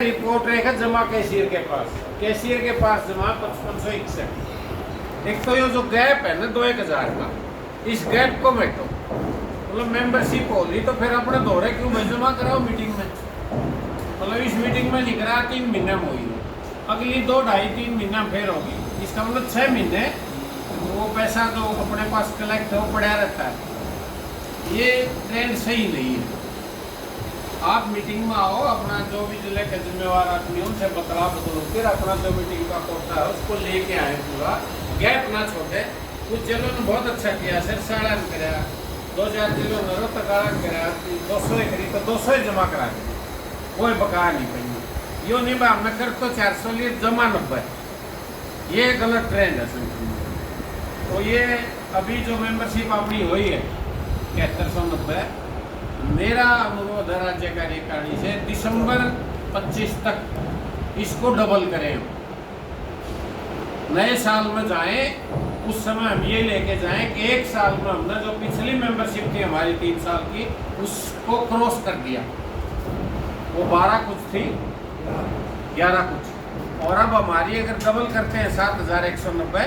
Report रहेगा जमा cashier के पास जमा 5561। एक तो ये जो गैप है ना 2-1000 का, इस गैप को मेटो। मतलब मेंबरशिप होगी तो फिर अपने दोहरे क्यों मैं जमा कराओ मीटिंग में। मतलब इस मीटिंग में लिख रहा 3 महीने में हुई, अगली 2, 2.5, 3 महीना फिर होगी। इसका मतलब 6 महीने वो पैसा जो अपने पास कलेक्ट हो पड़ा रहता है। ये ट्रेंड सही नहीं है। आप मीटिंग में आओ, अपना जो भी जिले के जिम्मेवार आदमी उनसे बदलो, फिर अपना जो मीटिंग का कोटा है उसको लेके आए, पूरा गैप ना छोड़े। कुछ जिलों ने बहुत अच्छा किया, सिर साड़न कराया, 2000 जिलों ने रोहतक कराया, 200 खरीद तो 200 ही जमा करा के, कोई बका नहीं पाई। यो नहीं बा हमने कर तो 400 लिए जमा 90, ये गलत ट्रेंड है संगठन में। तो ये अभी जो मेंबरशिप अपनी हुई है 7190, मेरा अनुरोध है राज्य कार्यकारिणी से दिसंबर 25 तक इसको डबल करें। नए साल में जाएं, उस समय हम ये लेके जाएं कि 1 साल में हमने जो पिछली मेंबरशिप थी हमारी 3 साल की, उसको क्रॉस कर दिया। वो 12 कुछ थी, 11 कुछ, और अब हमारी अगर डबल करते हैं 7190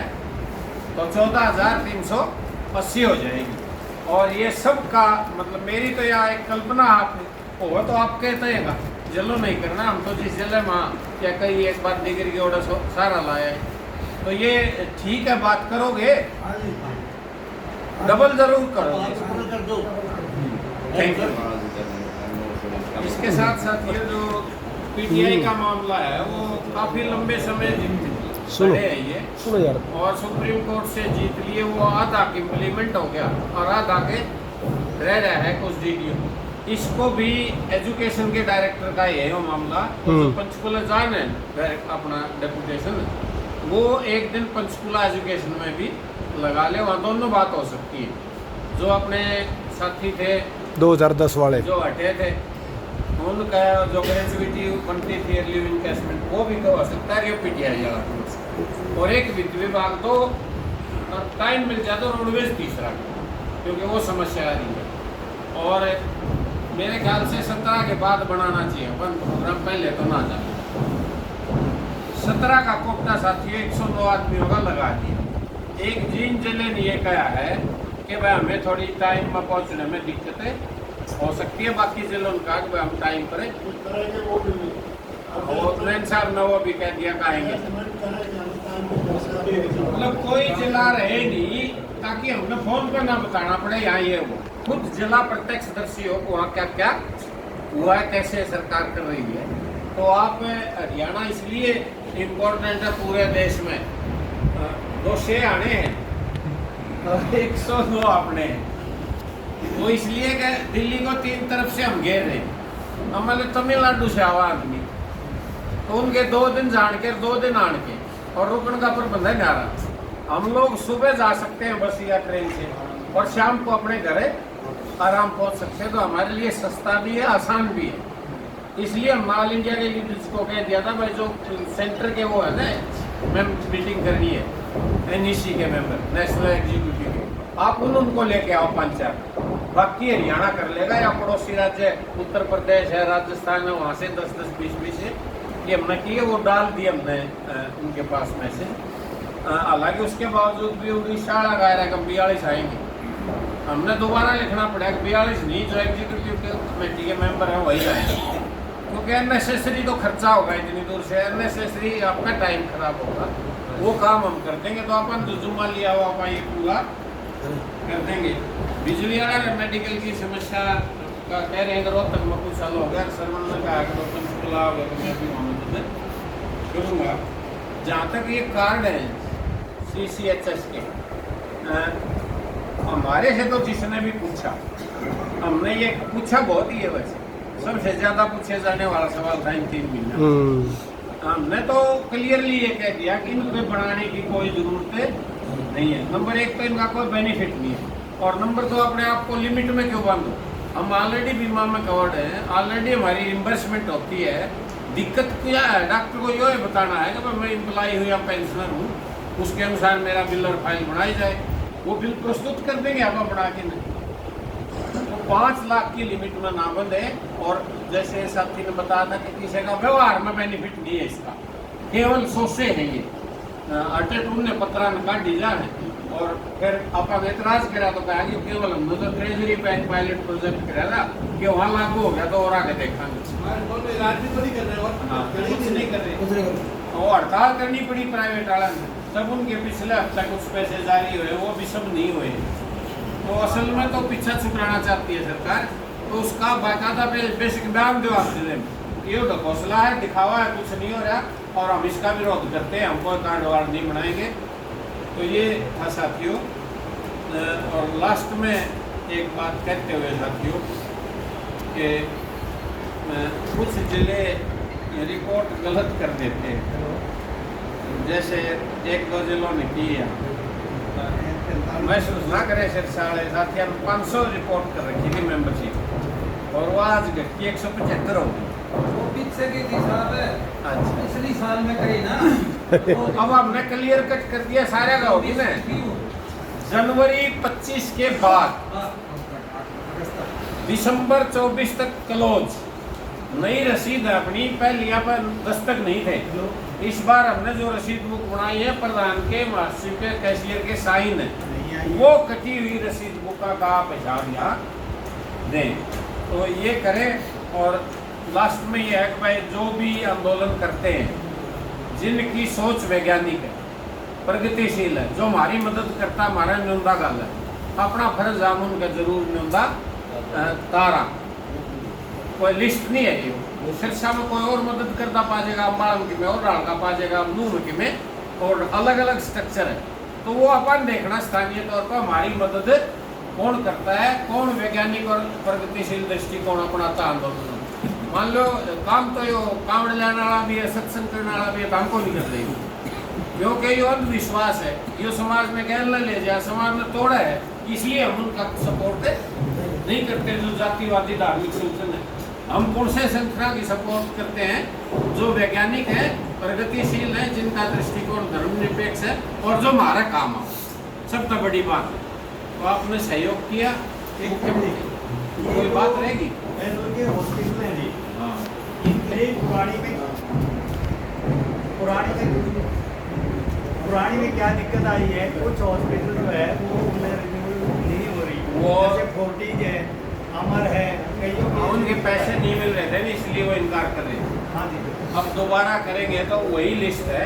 तो 14380 हो जाएगी। और ये सब का मतलब मेरी तो यहाँ एक कल्पना आप हो तो आप कहते हैं जलो नहीं करना, हम तो जिस जिले में क्या कहीं एक बार डिग्री के ऑर्डर सारा लाया है, तो ये ठीक है। बात करोगे डबल जरूर करोगे। Thank you. इसके साथ साथ ये जो पीटीआई का मामला है वो काफी लंबे समय सुनो यार, और सुप्रीम कोर्ट से जीत लिए, वो आधा इम्प्लीमेंट हो गया और आधा के रह रहा है कुछ डीडीओ। इसको भी एजुकेशन के डायरेक्टर का ये मामला, तो पंचकुला जान है अपना डेपुटेशन, वो एक दिन पंचकुला एजुकेशन में भी लगा ले, वहाँ दोनों बात हो सकती है। जो अपने साथी थे 2010 वाले जो हटे थे, उनका जो ग्रेजुएटी बनती थी अर्ली इन्वेस्टमेंट, वो भी हो सकता है कि पीटीआई और एक वित्त विभाग तो टाइम मिल जाता है रोडवेज तीसरा, क्योंकि वो समस्या आ रही है। और मेरे ख्याल से 17 के बाद बनाना चाहिए अपन प्रोग्राम, पहले तो ना जाए। 17 का कोटा साथी 109 आदमियों का लगा दिया। एक जिन जिले ने ये कहा है कि भाई हमें थोड़ी टाइम में पहुँचने में दिक्कतें हो सकती है, बाकी जिलों ने कहा कि भाई हम टाइम करें। और साहब ने वो भी कह दिया कहेंगे, मतलब कोई जिला रहे नहीं ताकि हमने फोन पे ना बताना पड़े यहाँ ये वो खुद जिला प्रत्यक्षदर्शी हो वहाँ क्या क्या हुआ है, कैसे सरकार कर रही है। तो आप हरियाणा इसलिए इम्पोर्टेंट है पूरे देश में, 200 आने हैं 102 अपने हैं। वो इसलिए कि दिल्ली को 3 तरफ से हम घेर रहे हैं। हमारे तमिलनाडु से आवा आदमी तो उनके 2 दिन जान के 2 दिन आन के और रुकने का प्रबंध है नारा। हम लोग सुबह जा सकते हैं बस या ट्रेन से और शाम को अपने घरे आराम पहुंच सकते हैं, तो हमारे लिए सस्ता भी है, आसान भी है। इसलिए हम ऑल इंडिया के लीडर्स को कह दिया था भाई जो सेंटर के वो है ना, मैं मीटिंग करनी है NEC के मेंबर, नेशनल एग्जीक्यूटिव के, आप उनको लेके आओ 5-4, बाकी हरियाणा कर लेगा, या पड़ोसी राज्य उत्तर प्रदेश है, राजस्थान है, वहाँ से 10-10, 20-20 है। ये हमने किए, वो डाल दिए हमने उनके पास मैसेज। हालांकि उसके बावजूद भी उड़ीसा लगा रहा है कि 42 आएंगे। हमने दोबारा लिखना पड़ेगा 42 नहीं, जो एग्जीक्यूटिव के कमेटी के मेंबर हैं वही आएंगे, क्योंकि अननेसेसरी तो खर्चा होगा इतनी दूर से, अननेसेसरी आपका टाइम खराब होगा। वो काम हम कर देंगे, तो अपन जो जुम्मा लिया हुआ अपन ये पूरा कर देंगे। बिजली वाला मेडिकल की समस्या का कह रहे हैं रोहतक में कुछ साल हो गया, सरवन ने कहा कि पंचकुला हो गया तो मैं भी मदद करूँगा। जहाँ तक ये कार्ड है CCHS के, हमारे से तो जिसने भी पूछा, हमने ये पूछा बहुत ही है, वैसे सबसे ज़्यादा पूछे जाने वाला सवाल था इन 3 महीने। हमने तो क्लियरली ये कह दिया कि इनको बनाने की कोई ज़रूरत नहीं है। नंबर 1 तो इनका कोई बेनिफिट नहीं है, और नंबर 2 अपने आप को लिमिट में क्यों बांधो। हम ऑलरेडी बीमा में कवर्ड हैं, ऑलरेडी हमारी रिम्बर्समेंट होती है। दिक्कत क्या है, डॉक्टर को ये बताना है कि मैं एम्प्लॉय हूँ या पेंशनर हूँ, उसके अनुसार मेरा बिल और फाइल बनाई जाए, वो बिल प्रस्तुत कर देंगे आप बना के नहीं। तो 5 लाख की लिमिट में ना बंधे। और जैसे साथी ने बताया था कि किसी का व्यवहार में बेनिफिट नहीं है इसका, केवल सोचे है ये अटेटून ने पत्रा ने काट डीला है। और फिर अपन एतराज करा तो कहा कि केवल हमने तो ट्रेजरी बैंक पायलट प्रोजेक्ट करा था कि वहाँ लागू हो गया तो और आगे देखेंगे। राजनीति थोड़ी कर रहे हो, हाँ, कुछ नहीं कर रहे। और हड़ताल करनी पड़ी प्राइवेट वाला ने, तब उनके पिछले हफ्ते कुछ पैसे जारी हुए, वो भी सब नहीं हुए। तो असल में तो पीछा छुड़ाना चाहती है सरकार, तो उसका बाकायदा बेसिक बयान दो आप जिले में, ये तो हौसला है, दिखावा है, कुछ नहीं हो रहा और हम इसका विरोध करते हैं, हम कोई कार्ड वार्ड नहीं बनाएंगे। तो ये था साथियों। और लास्ट में एक बात कहते हुए साथियों कि कुछ जिले रिपोर्ट गलत कर देते हैं, जैसे 1-2 जिलों ने किया, महसूस ना करे सर साढ़े साथियों 500 रिपोर्ट कर रखी थी मेंबरशिप और वो आज घट के 175 हो गई। वो पीछे की हिसाब है। अच्छा, पिछली साल में कही ना अब हमने क्लियर कट कर दिया सारे का होगी ना। जनवरी 25 के बाद दिसंबर 24 तक क्लोज, नई रसीद है अपनी, पहले यहाँ पर दस्तक नहीं थे। इस बार हमने जो रसीद बुक बनाई है प्रधान के, महासचिव के, कैशियर के साइन है, वो कटी हुई रसीद बुक का आप हिसाब यहाँ दें। तो ये करें। और लास्ट में ये है कि भाई जो भी आंदोलन करते हैं, जिनकी सोच वैज्ञानिक है, प्रगतिशील है, जो हमारी मदद करता हमारा न्यूनता गाल है, अपना फर्ज हम उनका जरूर न्यूनता तारा। कोई लिस्ट नहीं है ये, सिरसा में कोई और मदद करता पाजेगा, अम्बाड़ा में और राड़का पाजेगा, नूर में और अलग अलग स्ट्रक्चर है। तो वो अपन देखना स्थानीय तौर पर हमारी मदद कौन करता है, कौन वैज्ञानिक और प्रगतिशील दृष्टिकोण अपनाता आंदोलन। मान लो काम तो यो कावड़ लेने वाला भी है, सत्संग करने वाला भी है, काम को नहीं कर रही, क्योंकि ये अंधविश्वास है, ये समाज में गैर न ले जाए, समाज में तोड़ा है, इसलिए हम उनका सपोर्ट नहीं करते। जो जातिवादी धार्मिक संगठन है, हम कौन से संगठन की सपोर्ट करते हैं, जो वैज्ञानिक है, प्रगतिशील है, जिनका दृष्टिकोण धर्मनिरपेक्ष है और जो हमारा काम है, सब तो बड़ी बात है। तो आपने सहयोग किया, कोई बात रहेगी हॉस्पिटल है जी, हाँ, इनके पुरानी में क्या दिक्कत आई है, कुछ हॉस्पिटल जो है वो उनमें रिन्यूअल नहीं हो रही, वो- जैसे फोर्टिज है, अमर है, कईयों के उनके पैसे नहीं मिल रहे थे ना, इसलिए वो इनकार कर रहे थे। हाँ जी, अब दोबारा करेंगे तो वही लिस्ट है,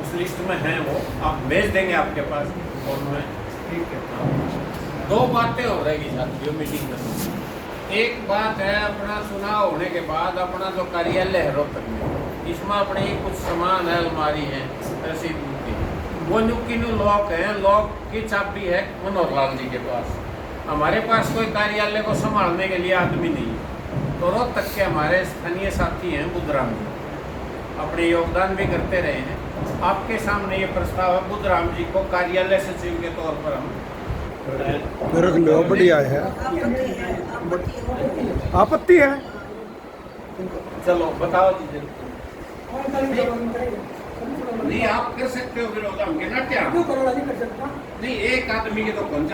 उस लिस्ट में है वो, आप भेज देंगे आपके पास फोन में। ठीक है। 2 बातें हो रहेगी साथियों मीटिंग में। एक बात है, अपना चुनाव होने के बाद अपना जो कार्यालय है रोहतक में, इसमें अपने कुछ सामान है, अलमारी है, रसीद बुक की, वो नुक्की लॉक है, लॉक की चाबी है मनोहर लाल जी के पास। हमारे पास कोई कार्यालय को संभालने के लिए आदमी नहीं है। तो रोहतक के हमारे स्थानीय साथी हैं बुद्धराम जी, अपने योगदान भी करते रहे हैं। आपके सामने ये प्रस्ताव है, बुद्धराम जी को कार्यालय सचिव के तौर पर हम रख लो, बढ़िया है। आपत्ति है? चलो बताओ जी। नहीं आप कर सकते हो विरोध, हम कहना क्या नहीं, एक आदमी के तो कौन